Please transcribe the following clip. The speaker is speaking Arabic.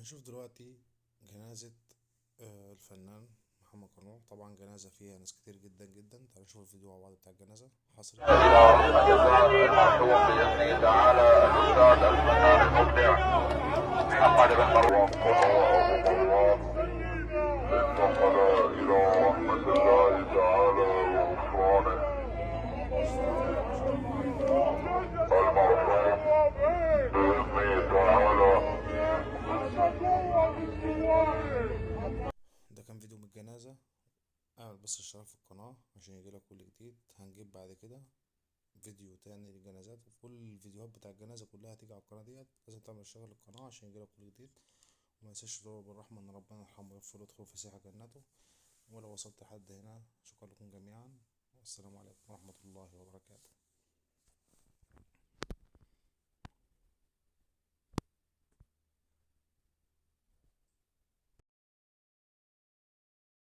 هنشوف دلوقتي جنازة الفنان محمد قنوع. طبعا جنازة فيها ناس كتير جدا جدا. تعالوا نشوف الفيديو مع بعض بتاع الجنازة حصري. المرحوم بإذنه تعالى الأستاذ الفنان المبدع محمد بن مروان قنوع رحمه الله انتقل إلى رحمة الله تعالى وغفرانه. المرحوم بإذنه تعالى. ده كان فيديو من الجنازة. اعمل بس اشتراك في القناة عشان يجيلك كل جديد. هنجيب بعد كده فيديو تاني للجنازات، وكل الفيديوهات بتاع الجنازة كلها هتيجي على القناة ديت. لازم تعمل اشتراك للقناة عشان يجيلك كل جديد. وما تنساش تدعوا بالرحمة ان ربنا يرحمه ويغفر له ويدخله فسيح جنته. ولو وصلت لحد هنا شكرا لكم جميعا، والسلام عليكم ورحمة الله وبركاته.